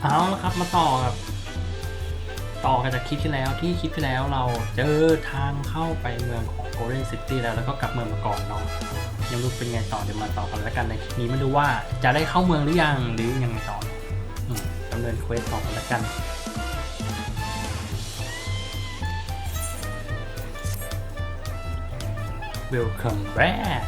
เอาละครับมาต่อกันจากคลิปที่แล้วเราเจอทางเข้าไปเมืองของ Golden City แล้วก็กลับเมืองมาก่อนเนาะยังรู้เป็นไงต่อเดี๋ยวมาต่อกันแล้วกันในคลิปนี้มาดูว่าจะได้เข้าเมืองหรือยังหรือยังไงต่อดำเนินเควสต่อกันแล้วกัน Welcome back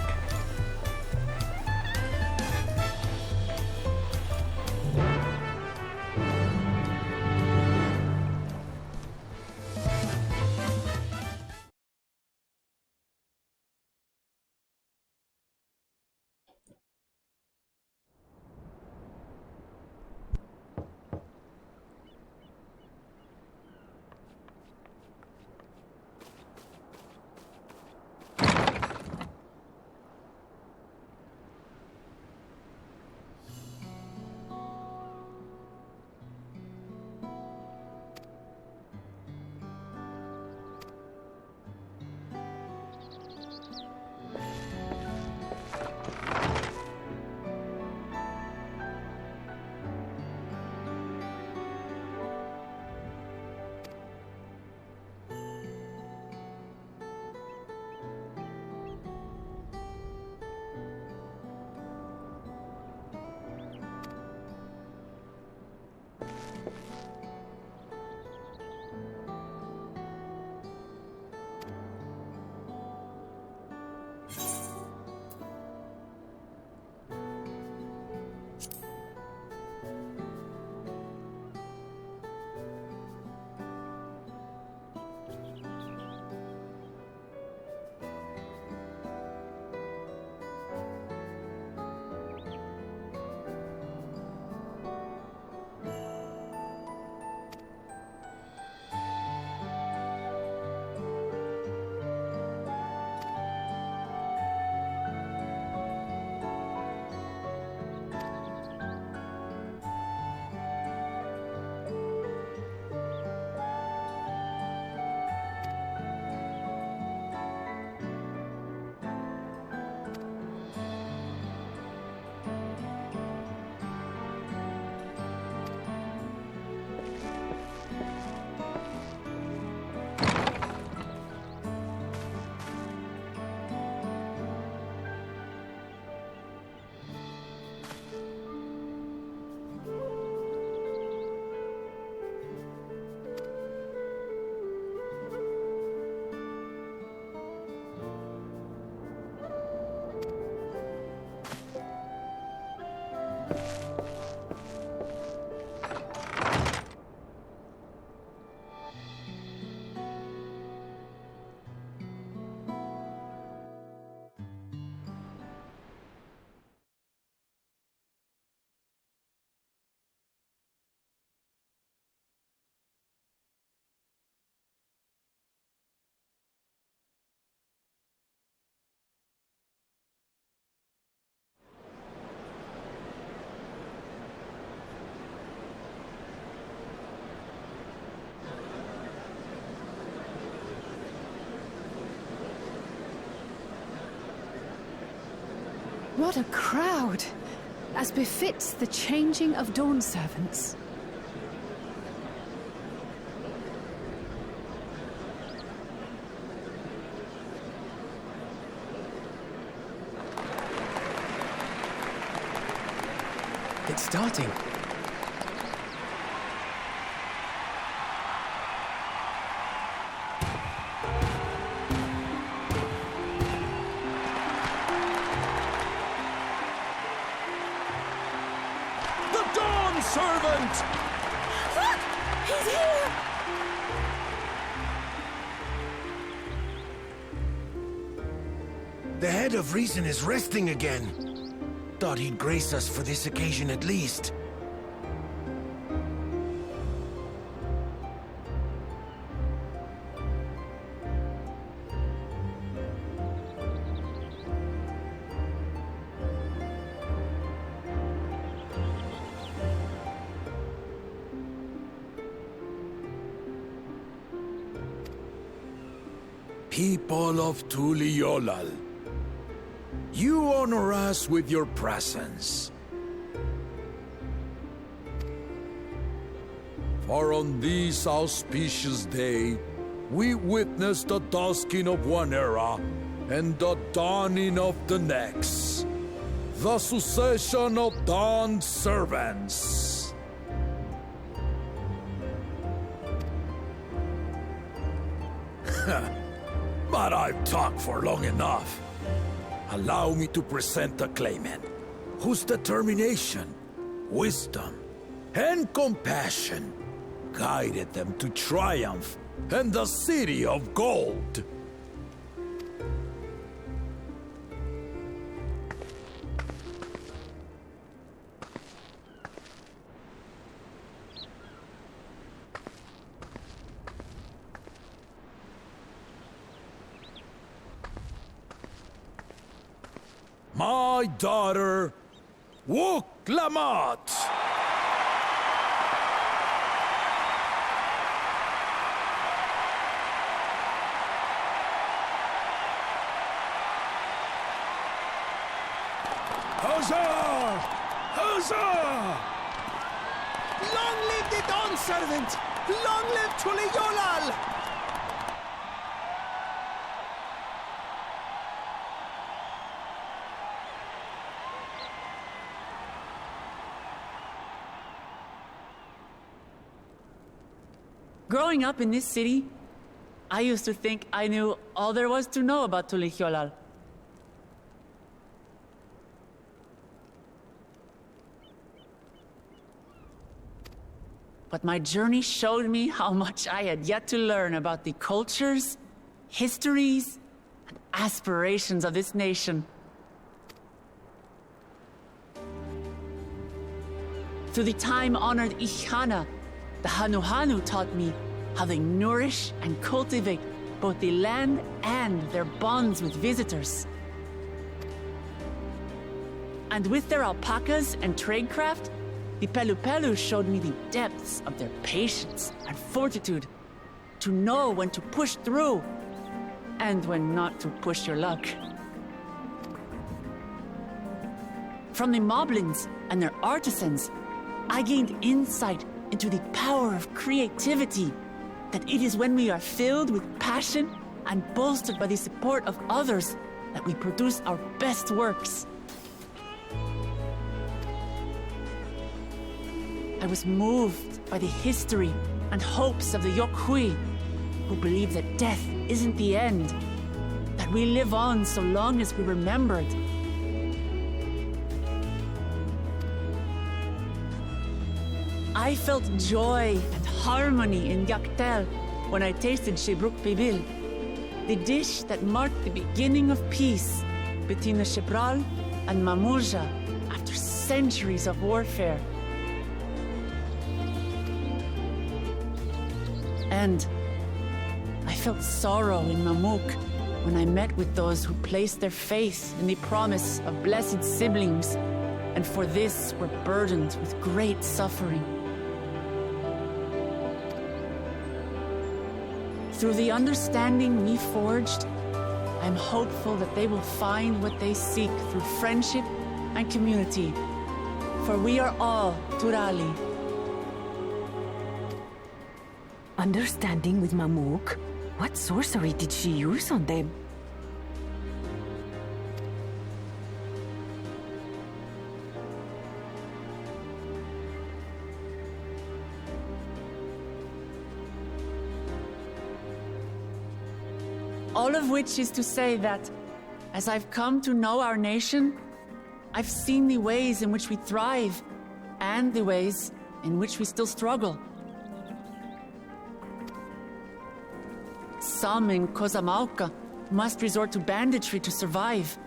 What a crowd! As befits the changing of dawn servants. It's starting. Servant! Look! He's here! The head of reason is resting again. Thought he'd grace us for this occasion at least. People of Tuliolal, you honor us with your presence. For on this auspicious day, we witness the dusking of one era and the dawning of the next, the succession of Dawn's servants. But I've talked for long enough. Allow me to present the claimant, whose determination, wisdom, and compassion guided them to triumph and the city of gold. My daughter, Wook Lamont. Huzzah! Huzzah! Long live the Dawn servant! Long live Tuliolal! Growing up in this city, I used to think I knew all there was to know about Tuliolal. But my journey showed me how much I had yet to learn about the cultures, histories, and aspirations of this nation. Through the time-honored Ihana, the Hanuhanu taught me how they nourish and cultivate both the land and their bonds with visitors. And with their alpacas and tradecraft, the Pelupelu showed me the depths of their patience and fortitude, to know when to push through and when not to push your luck. From the Moblins and their artisans, I gained insight into the power of creativity, that it is when we are filled with passion and bolstered by the support of others that we produce our best works. I was moved by the history and hopes of the Yokhui, who believe that death isn't the end, that we live on so long as we're remembered. I felt joy and harmony in Yaktel when I tasted Shebruk Pibil, the dish that marked the beginning of peace between the Shebral and Mamulja after centuries of warfare. And I felt sorrow in Mamuk when I met with those who placed their faith in the promise of blessed siblings, and for this were burdened with great suffering. Through the understanding we forged, I'm hopeful that they will find what they seek through friendship and community, for we are all Turali. Understanding with Mamuk? What sorcery did she use on them? All of which is to say that, as I've come to know our nation, I've seen the ways in which we thrive and the ways in which we still struggle. Some in Kozamauka must resort to banditry to survive.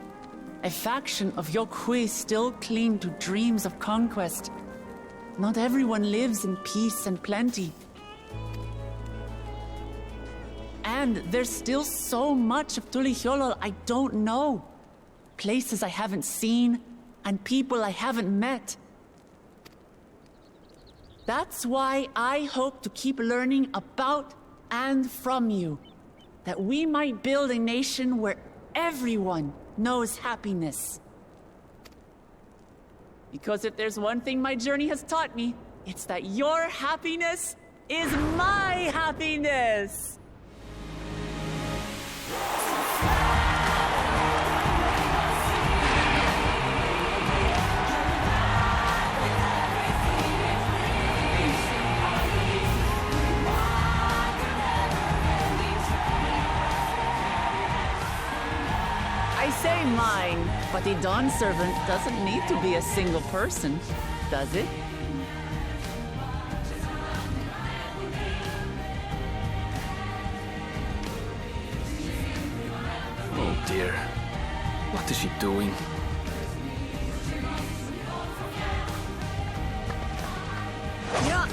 A faction of Yokhui still cling to dreams of conquest. Not everyone lives in peace and plenty. And there's still so much of Tulihiolol I don't know. Places I haven't seen, and people I haven't met. That's why I hope to keep learning about and from you, that we might build a nation where everyone knows happiness. Because if there's one thing my journey has taught me, it's that your happiness is my happiness. I say mine, but the Dawn Servant doesn't need to be a single person, does it? Oh dear. What is she doing? Yeah.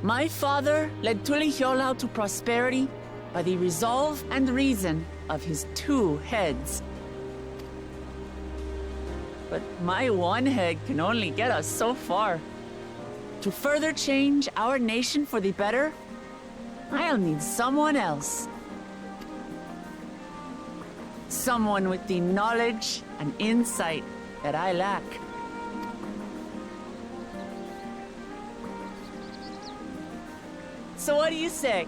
My father led Tulihiolau to prosperity by the resolve and reason of his 2 heads. But my 1 head can only get us so far. To further change our nation for the better, I'll need someone else. Someone with the knowledge and insight that I lack. So what do you say?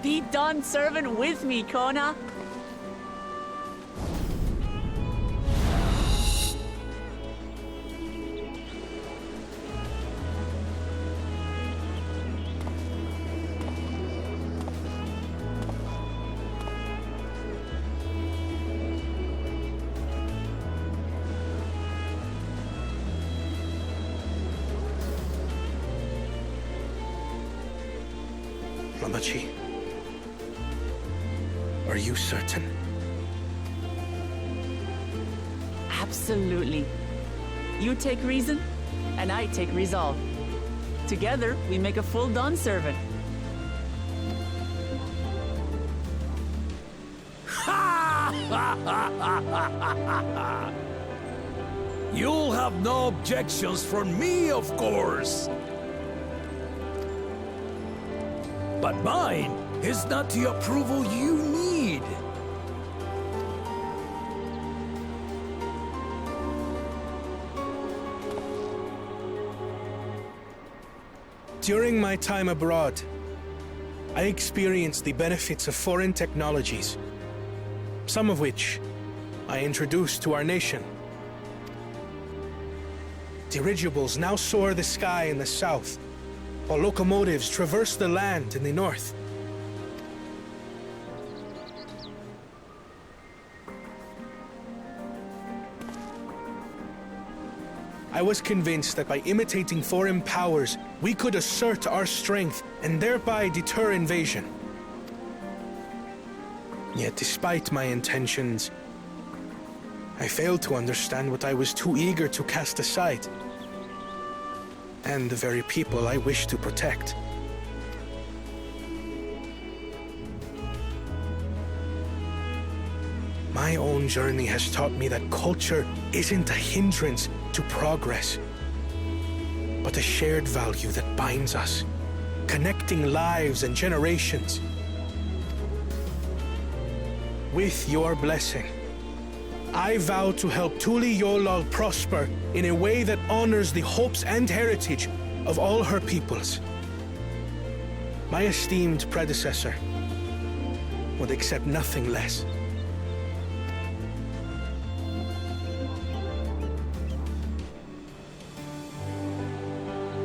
Be Dawn Servant with me, Kona? Lamachi, are you certain? Absolutely. You take reason, and I take resolve. Together, we make a full Dawn Servant. You'll have no objections from me, of course. But mine is not the approval you need. During my time abroad, I experienced the benefits of foreign technologies, some of which I introduced to our nation. Dirigibles now soar the sky in the south, while locomotives traverse the land in the north. I was convinced that by imitating foreign powers, we could assert our strength and thereby deter invasion. Yet despite my intentions, I failed to understand what I was too eager to cast aside, and the very people I wish to protect. My own journey has taught me that culture isn't a hindrance to progress, but a shared value that binds us, connecting lives and generations. With your blessing, I vow to help Tulihiolau prosper in a way that honors the hopes and heritage of all her peoples. My esteemed predecessor would accept nothing less.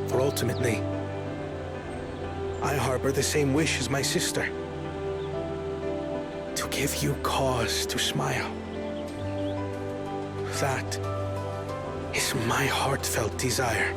For ultimately, I harbor the same wish as my sister, to give you cause to smile. That is my heartfelt desire.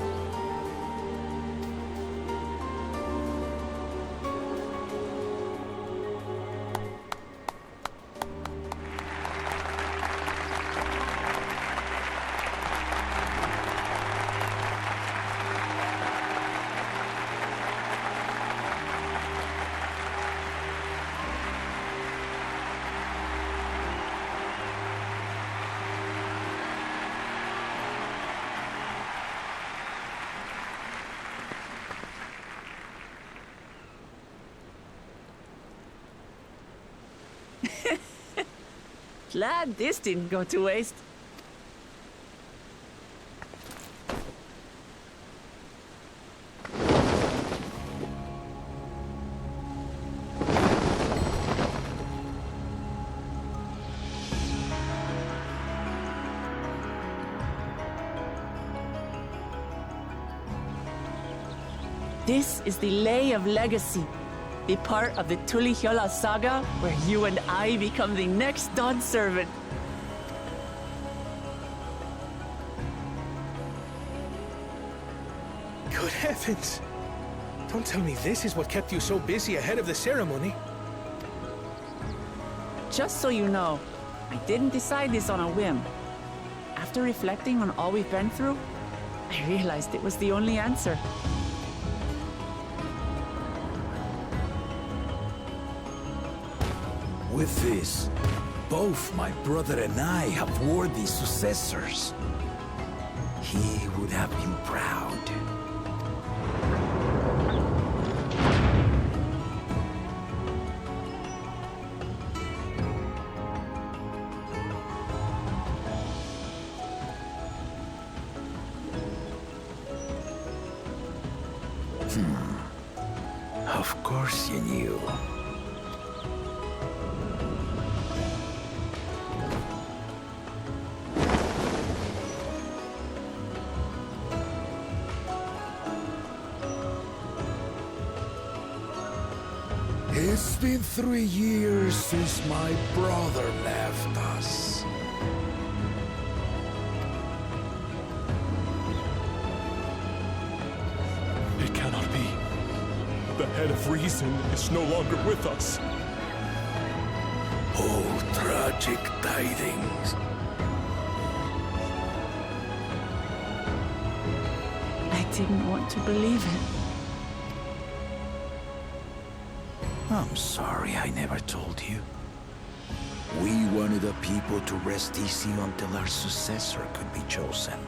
Glad this didn't go to waste. This is the Lay of Legacy, the part of the Tulihyola saga where you and I become the next Dawn servant. Good heavens! Don't tell me this is what kept you so busy ahead of the ceremony. Just so you know, I didn't decide this on a whim. After reflecting on all we've been through, I realized it was the only answer. With this, both my brother and I have worthy successors. He would have been proud. Of course you knew. It's been 3 years since my brother left us. It cannot be. The head of reason is no longer with us. Oh, tragic tidings. I didn't want to believe it. I'm sorry I never told you. We wanted the people to rest easy until our successor could be chosen.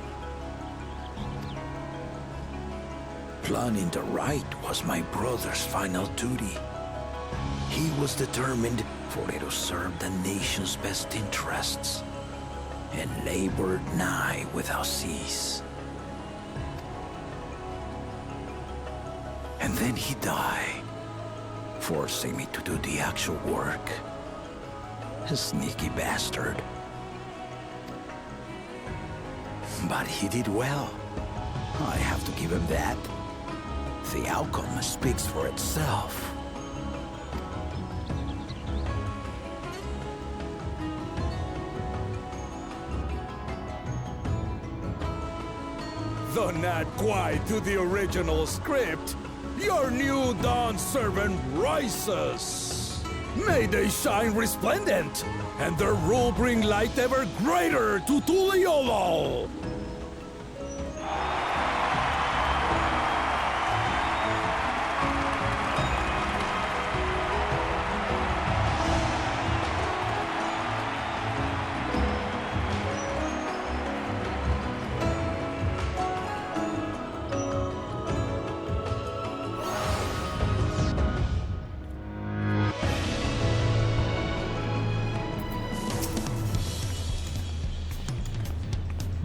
Planning the right was my brother's final duty. He was determined for it to serve the nation's best interests, and labored nigh without cease. And then he died, forcing me to do the actual work. A sneaky bastard. But he did well. I have to give him that. The outcome speaks for itself. Though not quite to the original script, your new Dawn servant rises. May they shine resplendent, and their rule bring light ever greater to Tuliolo.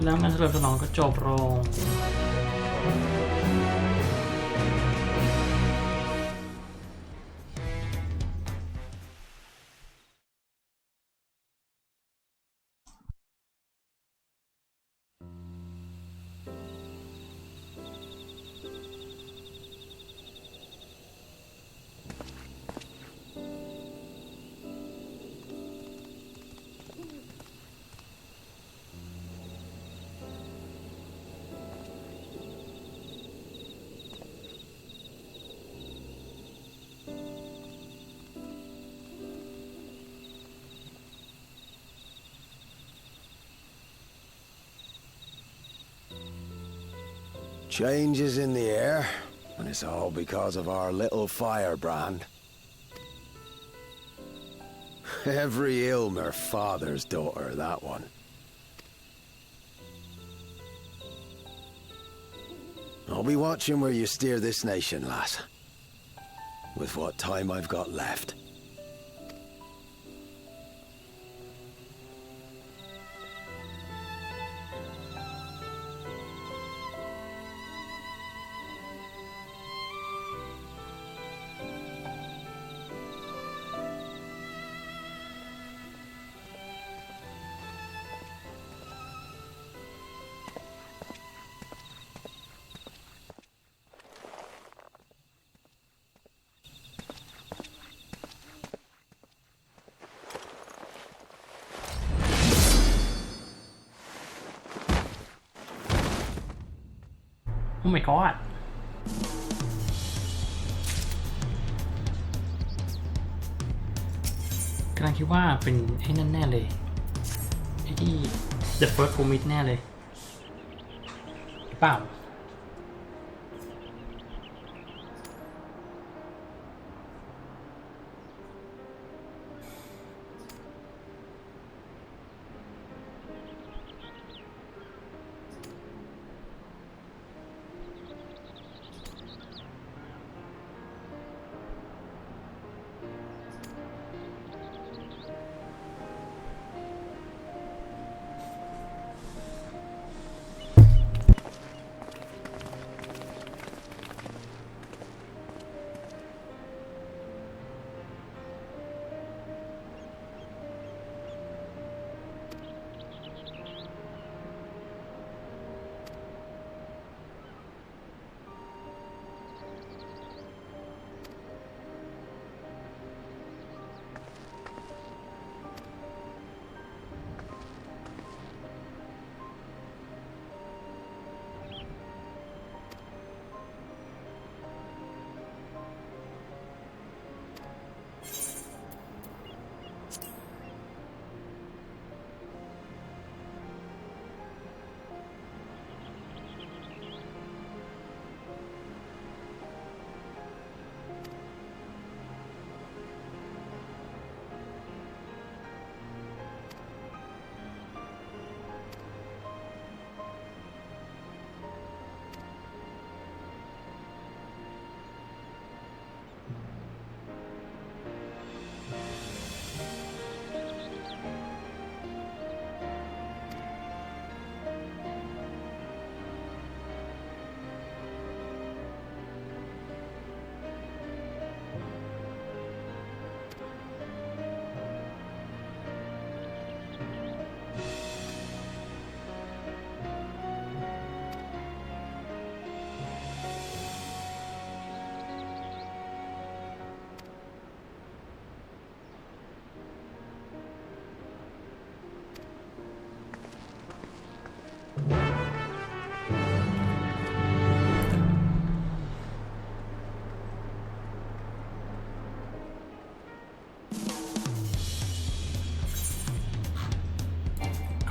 แล้วงานเฉลิมฉลองก็จบลงChange is in the air, and it's all because of our little firebrand. Every Ilmer father's daughter, that one. I'll be watching where you steer this nation, lass. With what time I've got left. โอ้ my god กำลังคิดว่าเป็นไอ้นั่นแน่เลยไอ้ที่ The First Commit แน่เลยเปล่า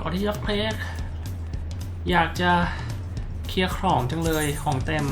ขอที่ยักเพลกอยากจะเคลียร์ของจังเลยของเต็ม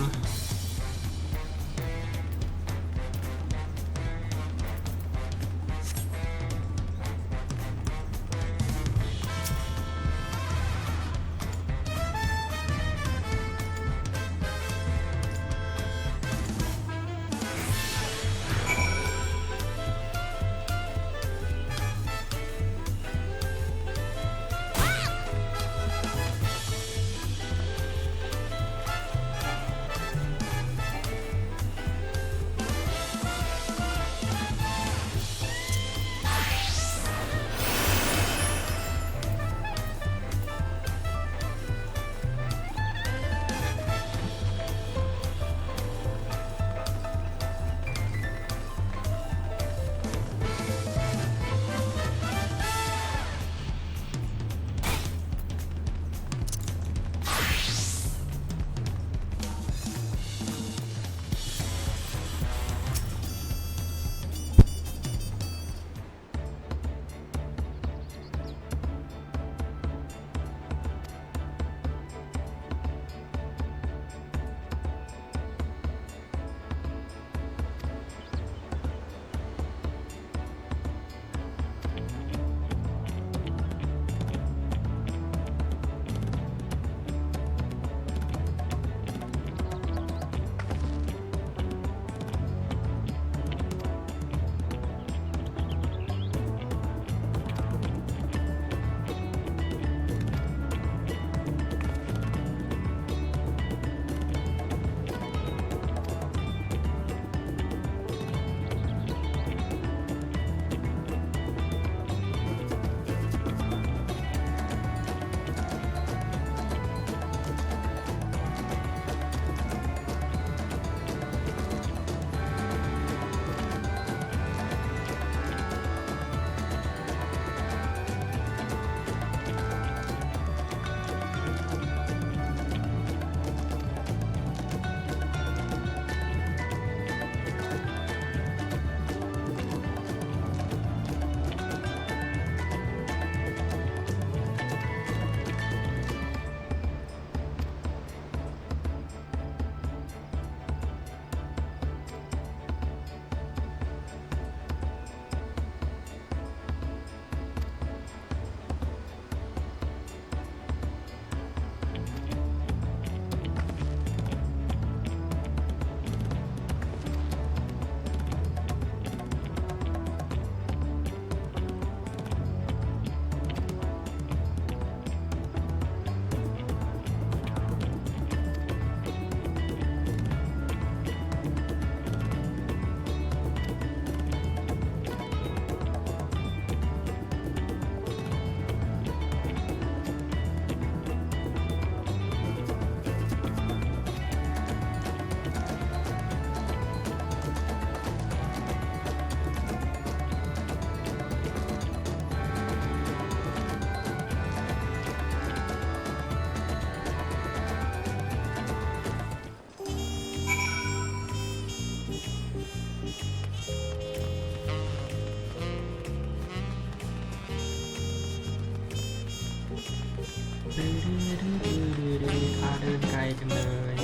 พาเดินไกลจังเลย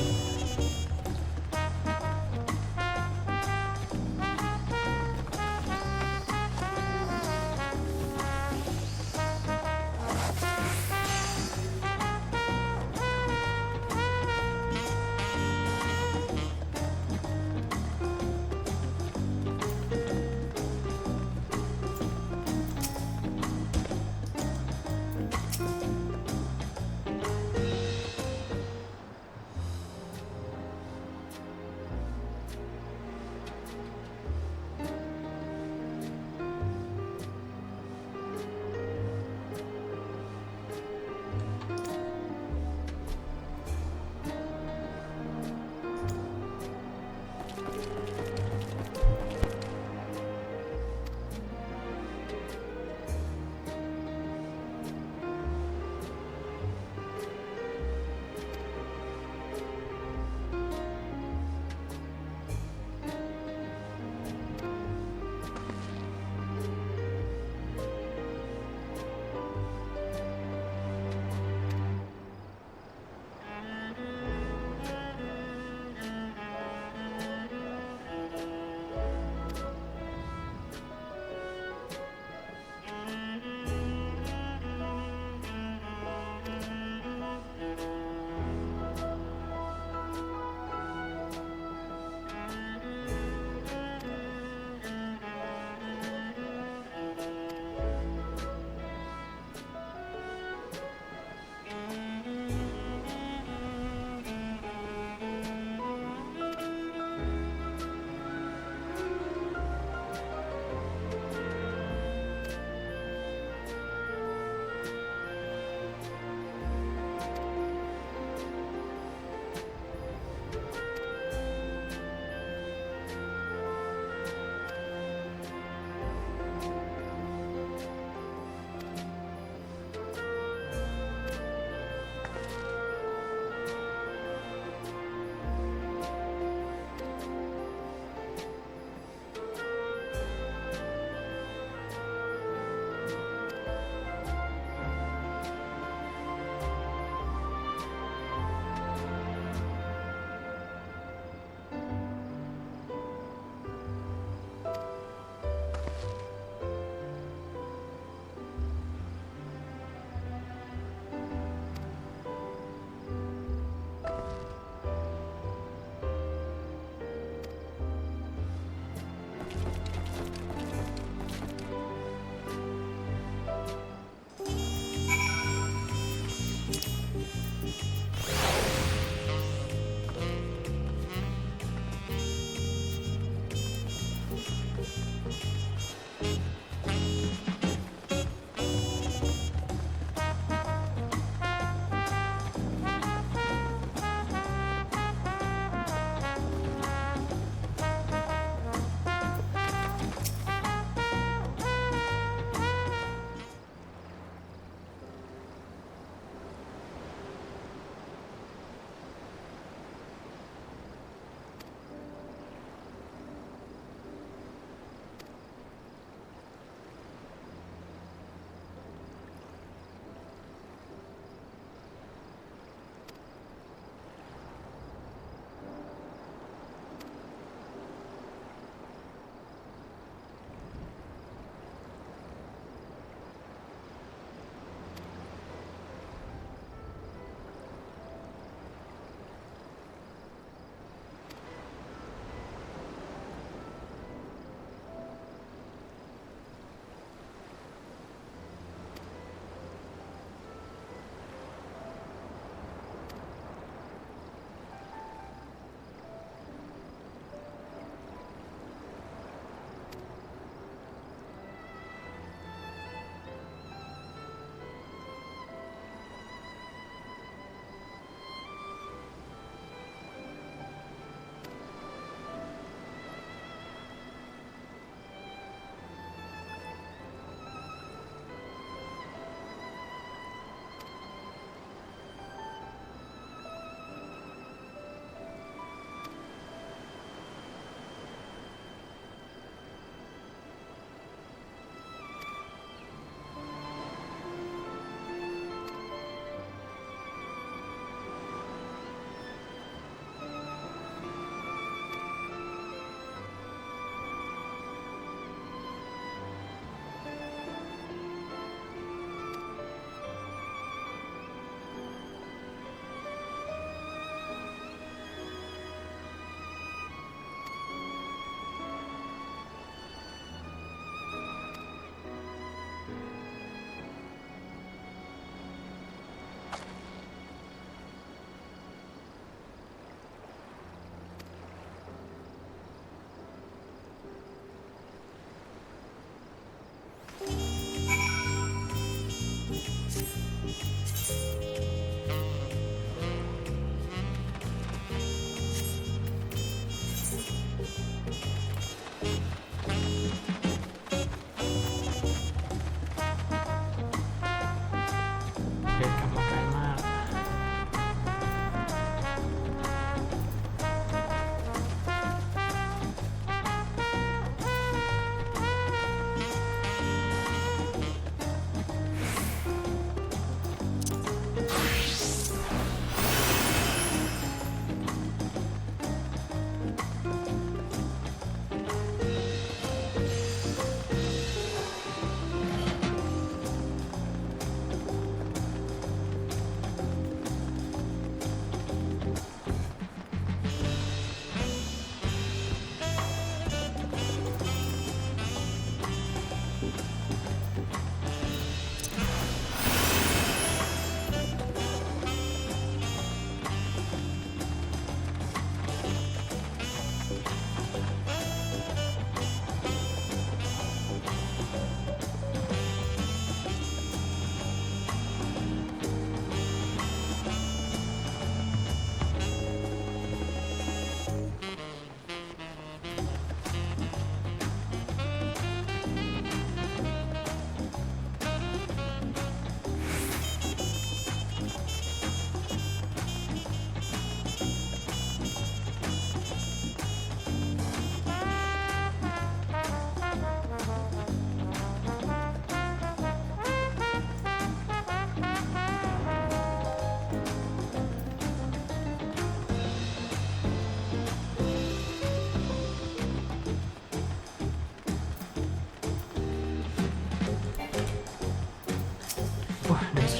I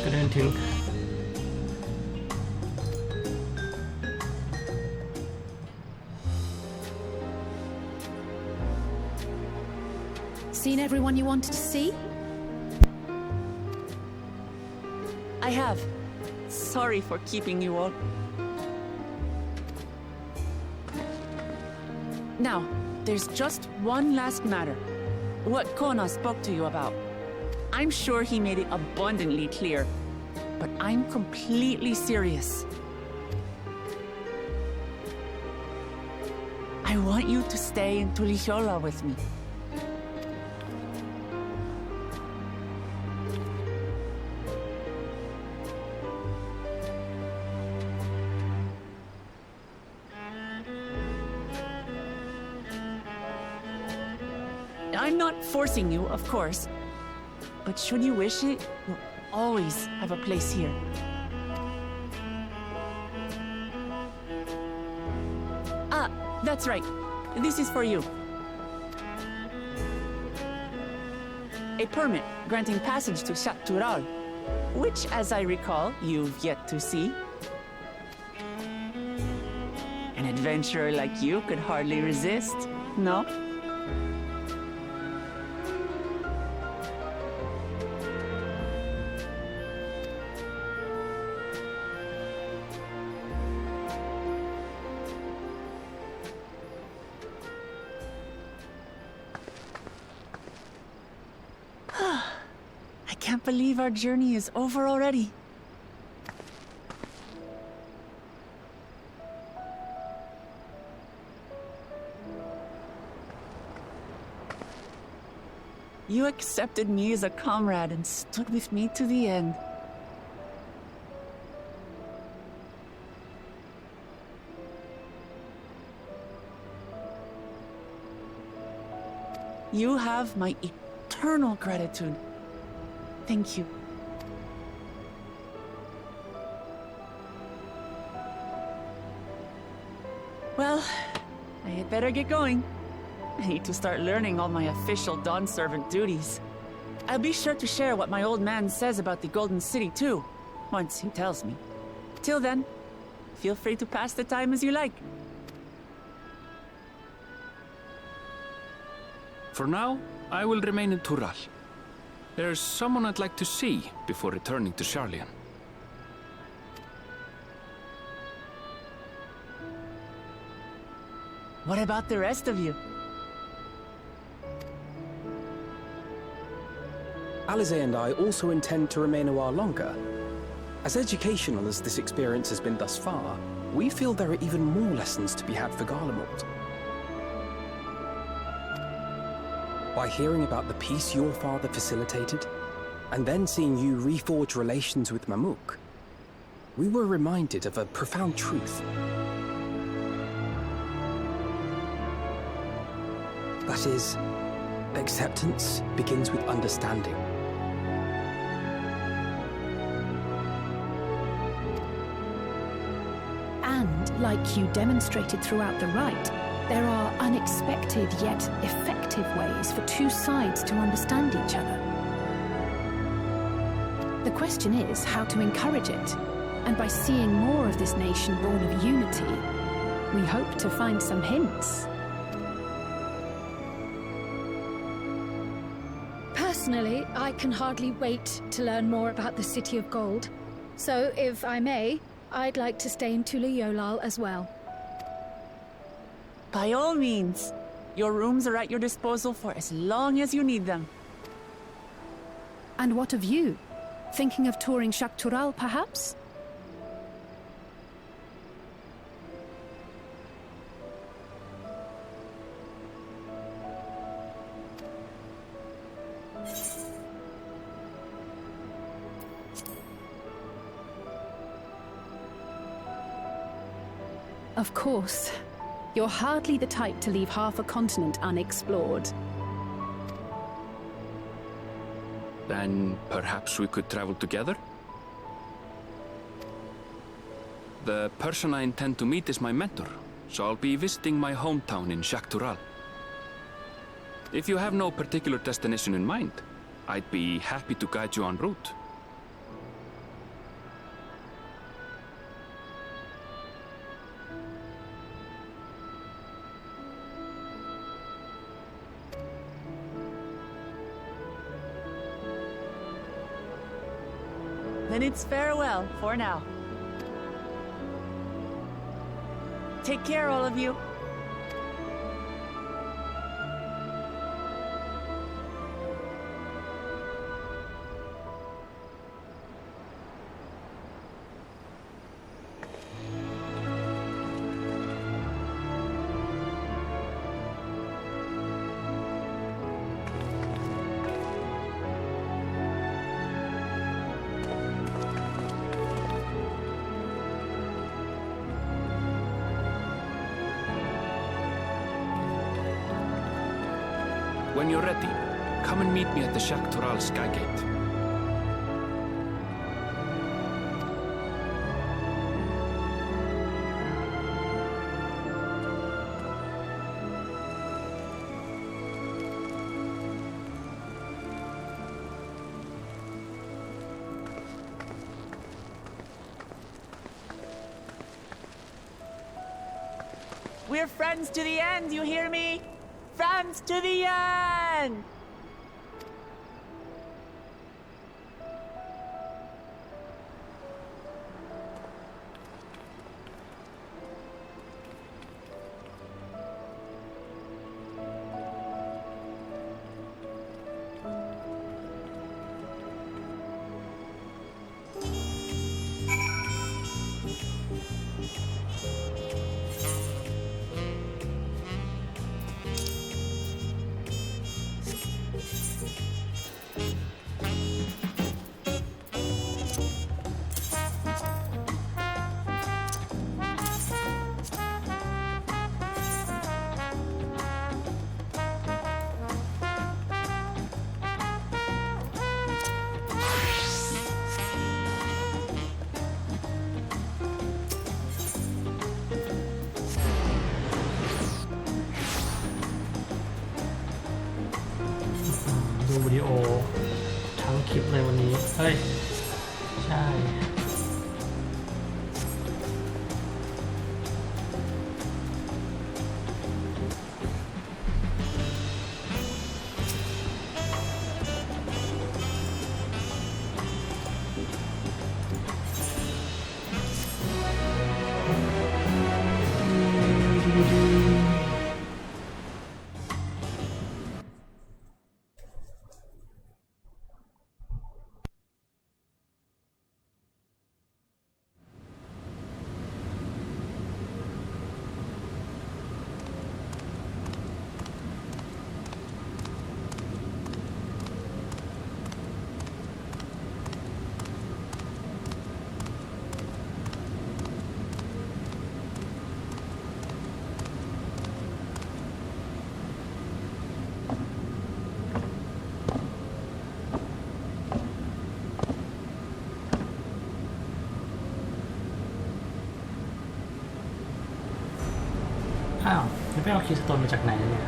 ก็เดินถึง Seen everyone you wanted to see? I have. Sorry for keeping you all. Now, there's just one last matter. What Kona spoke to you about. I'm sure he made it abundantly clear, but I'm completely serious. I want you to stay in Tulichola with me. I'm not forcing you, of course, but should you wish it, you'll always have a place here. Ah, that's right. This is for you. A permit granting passage to Chatural, which, as I recall, you've yet to see. An adventurer like you could hardly resist, no? I can't believe our journey is over already. You accepted me as a comrade and stood with me to the end. You have my eternal gratitude. Thank you. Well, I had better get going. I need to start learning all my official Dawn servant duties. I'll be sure to share what my old man says about the Golden City too, once he tells me. Till then, feel free to pass the time as you like. For now, I will remain in Tural. There's someone I'd like to see before returning to Charlian. What about the rest of you? Alize and I also intend to remain a while longer. As educational as this experience has been thus far, we feel there are even more lessons to be had for Garlemald. By hearing about the peace your father facilitated, and then seeing you reforge relations with Mamuk, we were reminded of a profound truth. That is, acceptance begins with understanding. And, like you demonstrated throughout the rite, there are unexpected yet effective ways for two sides to understand each other. The question is how to encourage it, and by seeing more of this nation born of unity, we hope to find some hints. Personally, I can hardly wait to learn more about the City of Gold. So, if I may, I'd like to stay in Tuliyollal as well. By all means. Your rooms are at your disposal for as long as you need them. And what of you? Thinking of touring Chatural, perhaps? Of course. You're hardly the type to leave half a continent unexplored. Then perhaps we could travel together? The person I intend to meet is my mentor, so I'll be visiting my hometown in Chatural. If you have no particular destination in mind, I'd be happy to guide you en route. Then it's farewell for now. Take care, all of you. When you're ready, come and meet me at the Shaktural Skygate. We're friends to the end, you hear me? Friends to the end!ดูวิดีโอทั้งคลิปเลยวันนี้เฮ้ยใช่ อ้าวแล้วไปเอาคีย์สโตนมาจากไหนเนี่ย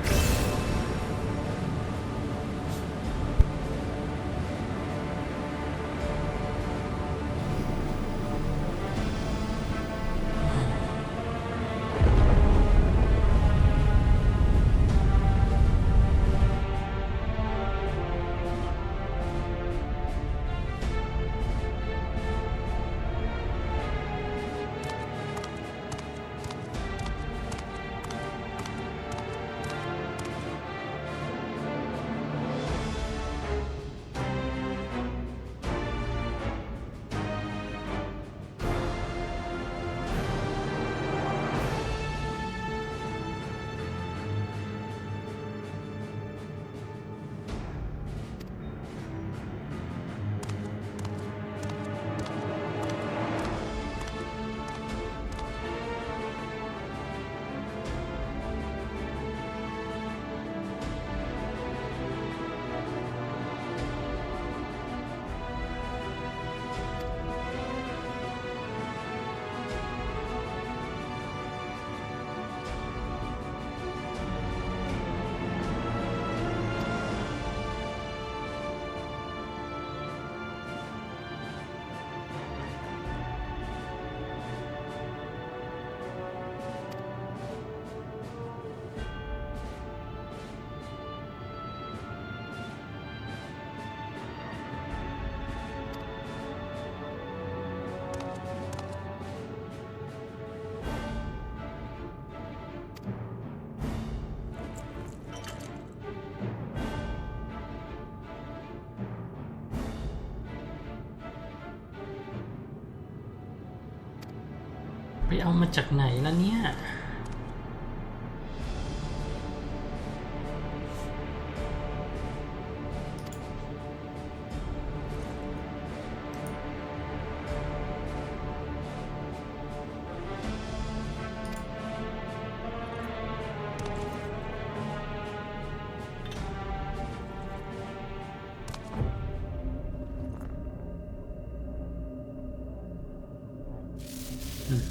ไปเอามาจากไหนล่ะเนี่ย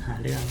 หาเรื่อง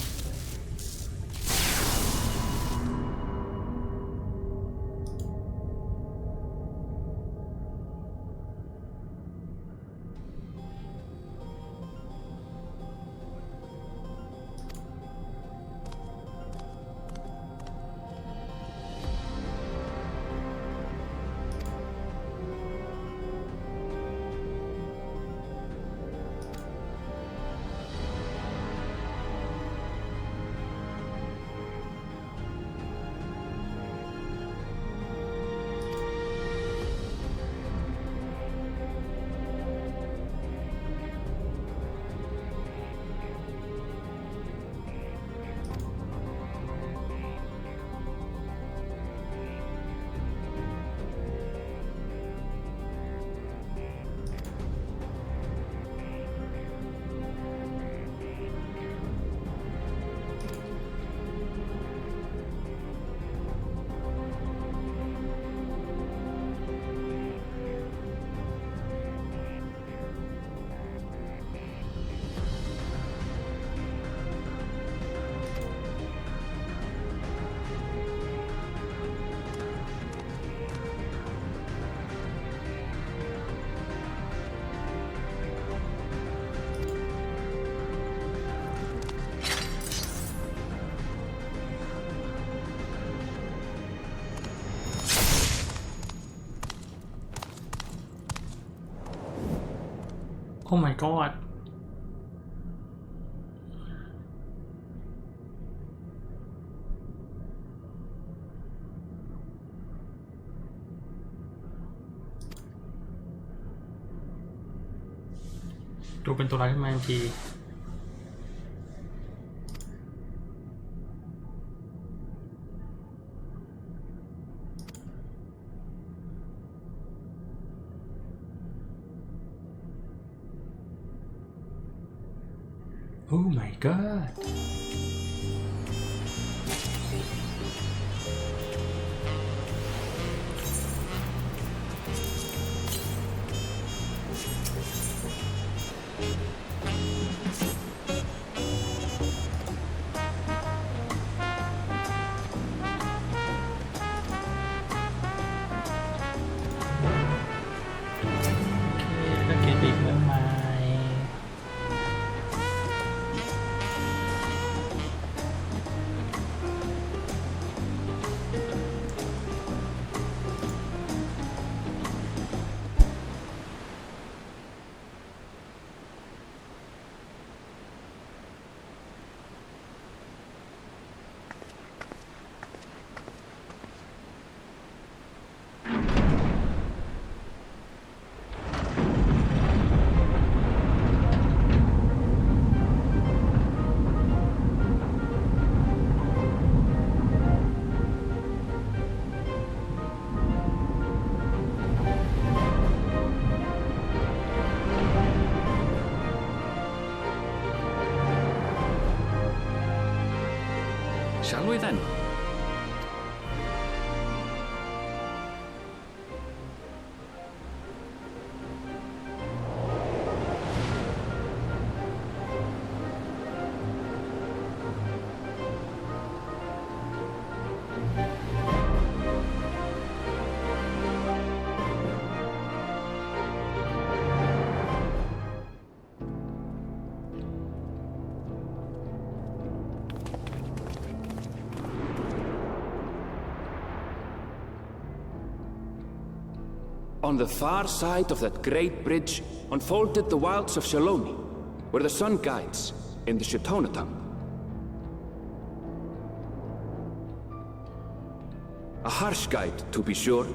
โอ้ my god ดูเป็นตัวร้ายขึ้นมาทันที Oh my god Shall we then? On the far side of that great bridge unfolded the wilds of Shaloni, where the sun guides in the Shitonatung. A harsh guide, to be sure,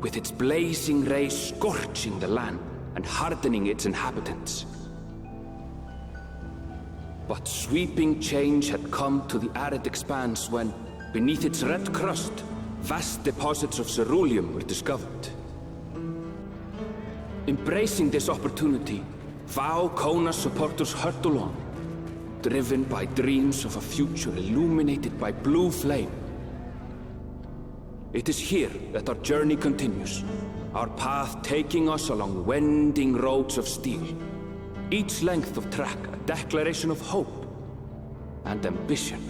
with its blazing rays scorching the land and hardening its inhabitants. But sweeping change had come to the arid expanse when, beneath its red crust, vast deposits of ceruleum were discovered. Embracing this opportunity, Vau Kona's supporters hurtle on, driven by dreams of a future illuminated by blue flame. It is here that our journey continues, our path taking us along winding roads of steel, each length of track a declaration of hope and ambition.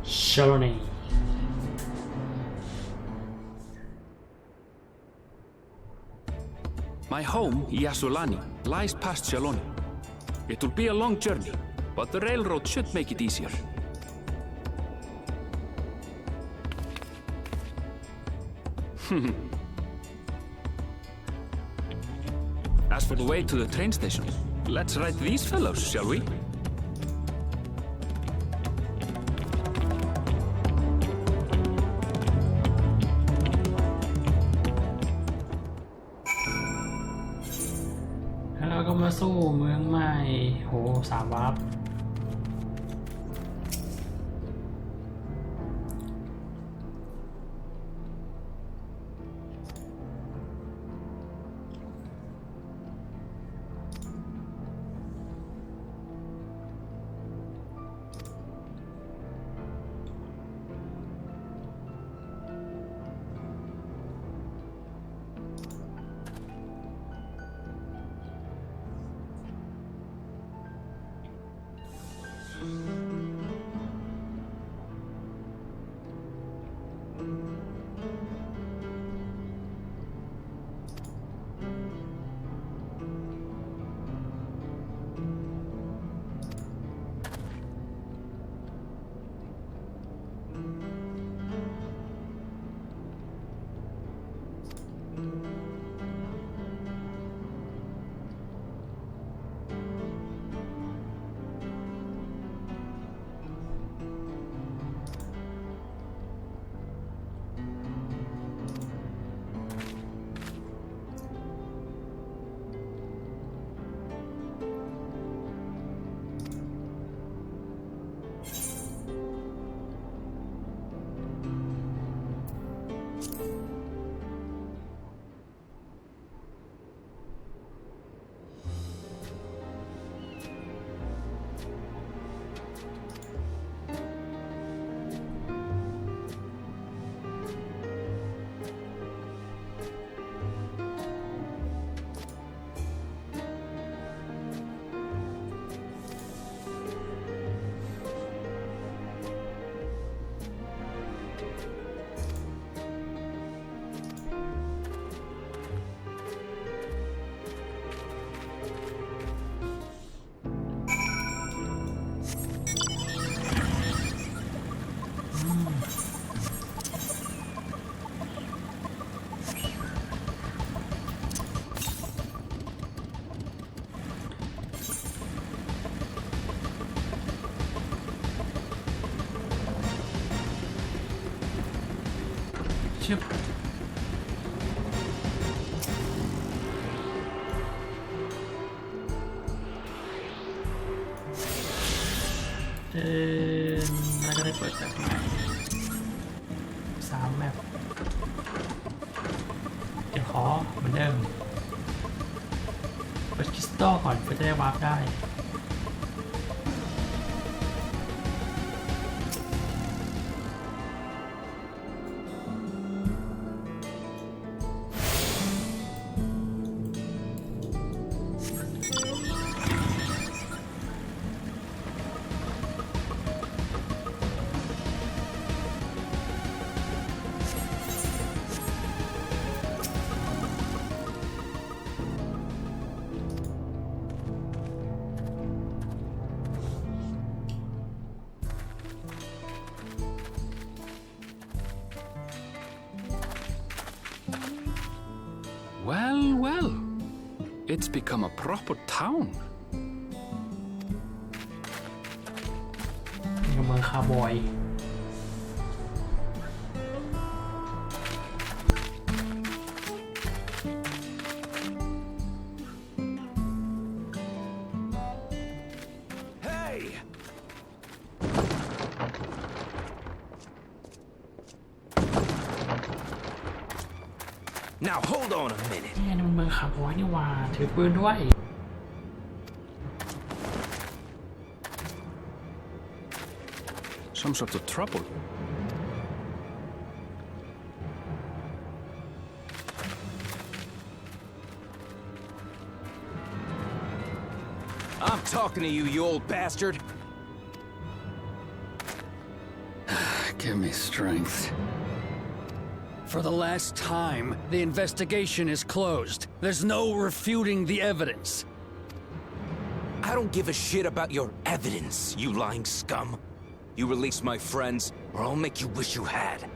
Journey. My home, Yasulani, lies past Shaloni. It will be a long journey, but the railroad should make it easier. As for the way to the train station, let's ride these fellows, shall we?แล้วเราก็มาสู้เมืองใหม่โห3 วาร์ปชึบแล้วก็ได้เปิดแบบใหม่3 แมปเดี๋ยวขอเหมือนเดิมเปิดคริสตัลก่อนเพื่อจะได้วาร์ปได้Well, it's become a proper town. นี่ก็เมืองคาร์บอย Now hold on a minute. นี่มันเมืองคาร์บอยนี่ว่าถือปืนด้วย Some sort of trouble. I'm talking to you, you old bastard. Give me strength. For the last time, the investigation is closed. There's no refuting the evidence. I don't give a shit about your evidence, you lying scum. You release my friends, or I'll make you wish you had.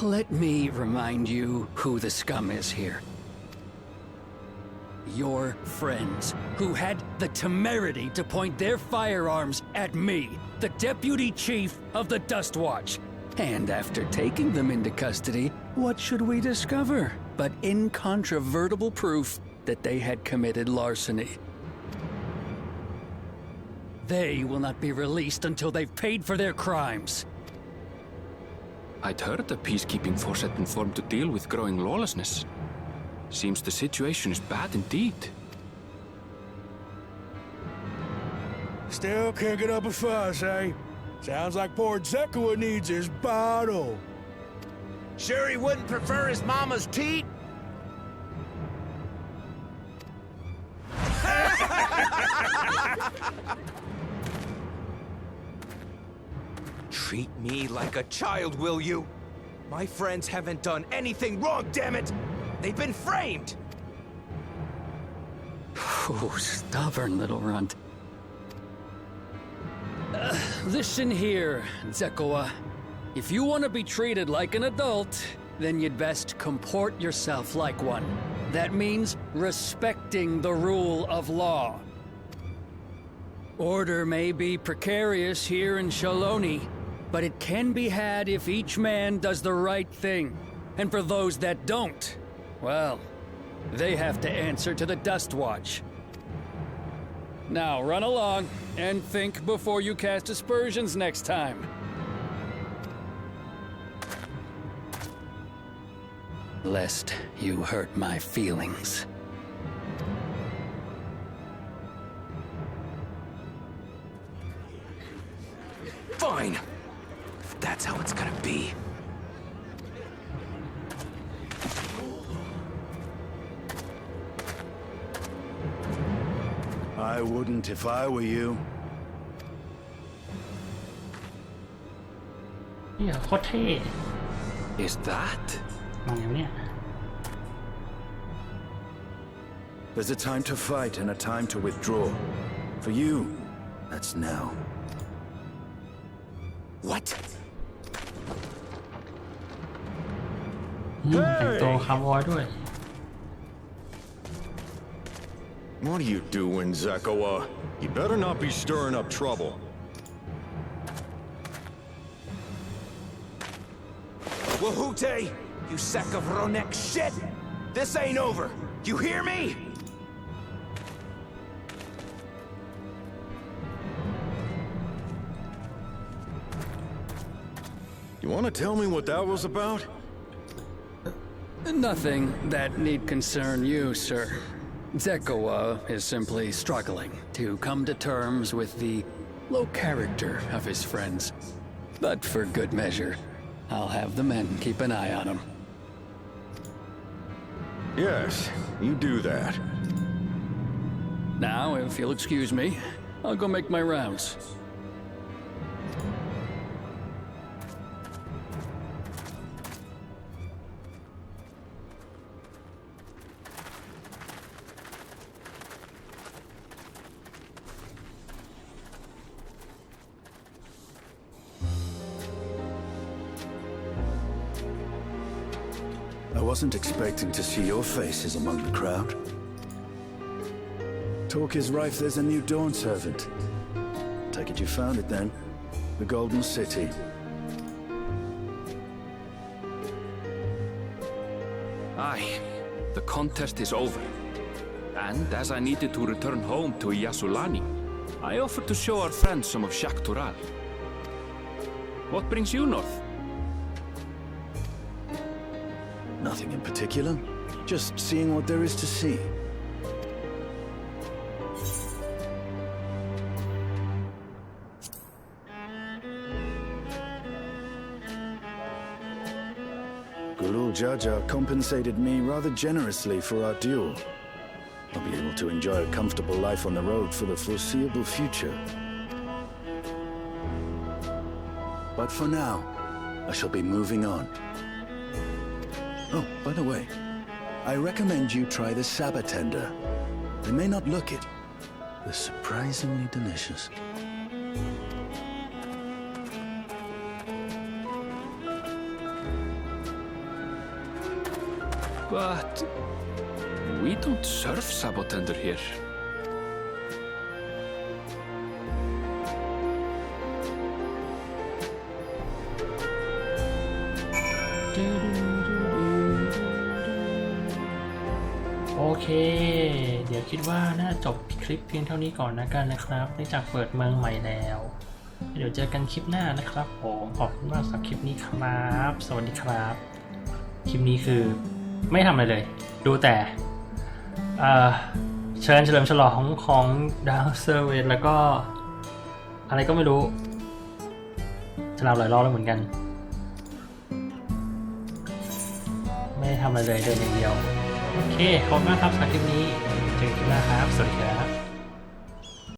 Let me remind you who the scum is here. Your friends, who had the temerity to point their firearms at me, the deputy chief of the Dust Watch. And after taking them into custody, what should we discover but incontrovertible proof that they had committed larceny? They will not be released until they've paid for their crimes. I'd heard the peacekeeping force had been formed to deal with growing lawlessness. Seems the situation is bad indeed. Still can't get up a fuss, eh? Sounds like poor Zekua needs his bottle. Sure he wouldn't prefer his mama's teat? Treat me like a child, will you? My friends haven't done anything wrong, damn it! They've been framed! Oh, stubborn little runt. Listen here, Zekoa. If you want to be treated like an adult, then you'd best comport yourself like one. That means respecting the rule of law. Order may be precarious here in Shaloni, but it can be had if each man does the right thing. And for those that don't, well, they have to answer to the Dust Watch. Now run along and think before you cast aspersions next time. Lest you hurt my feelings. Fine! If that's how it's gonna be. I wouldn't if I were you. เนี่ยโคตรเท่ Is that? มาอย่างเนี้ย There's a time to fight and a time to withdraw. For you, that's now. What? แต่งตัวคาร์บอยด้วย What are you doing, Zekoa? You better not be stirring up trouble. Wahute! You sack of Ronek shit! This ain't over! You hear me? You want to tell me what that was about? Nothing that need concern you, sir. Zekoa is simply struggling to come to terms with the low character of his friends. But for good measure, I'll have the men keep an eye on him. Yes, you do that. Now, if you'll excuse me, I'll go make my rounds. I wasn't expecting to see your faces among the crowd. Talk is rife, there's a new Dawn servant. Take it you found it then. The Golden City. Aye, the contest is over. And as I needed to return home to Yasulani, I offered to show our friends some of Shak Tural. What brings you north? Nothing in particular. Just seeing what there is to see. Guru Jaja compensated me rather generously for our duel. I'll be able to enjoy a comfortable life on the road for the foreseeable future. But for now, I shall be moving on. Oh, by the way, I recommend you try the Saba tender. They may not look it, but surprisingly delicious. But we don't serve sabotender here.โอเคเดี๋ยวคิดว่าน่าจบคลิปเพียงเท่านี้ก่อนนะกันนะครับเนื่องจากเปิดเมืองใหม่แล้วเดี๋ยวเจอกันคลิปหน้านะครับผมขอบคุณมากสำหรับคลิปนี้ครับสวัสดีครับคลิปนี้คือไม่ทำอะไรเลยดูแต่เชิญเฉลิมฉลองของดาวเซอร์เวนแล้วก็อะไรก็ไม่รู้จะเล่าหลายรอบแล้วเหมือนกันไม่ได้ทำอะไรเลยเดินอย่างเดียวโอเคขอบคุณมากครับสำหรับคลิปนี้